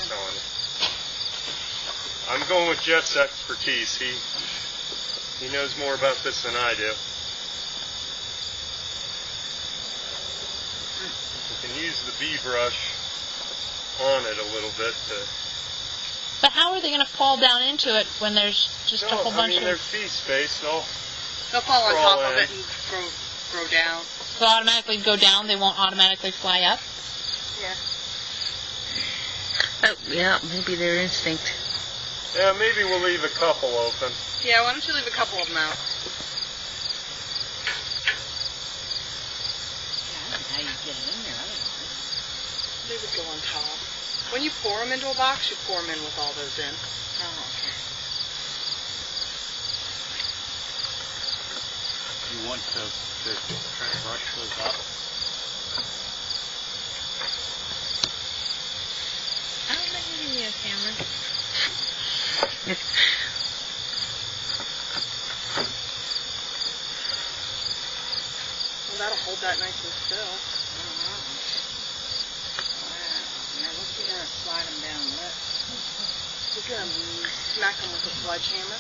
telling you. I'm going with Jet's expertise. He knows more about this than I do. You can use the bee brush on it a little bit to... But how are they going to fall down into it when there's just a whole bunch of... there's bee space. They'll fall on top of it and grow down. They'll automatically go down? They won't automatically fly up? Yeah. Oh, yeah, maybe their instinct. Yeah, maybe we'll leave a couple open. Yeah, why don't you leave a couple of them out? I don't know how you get it in there otherwise. They would go on top. When you pour them into a box, you pour them in with all those in. Oh, okay. You want to try to brush those up? I don't think you need a camera. Well, that'll hold that nice and still. Wow. Now, what's he going to slide them down with? We're going to smack them with a sledgehammer.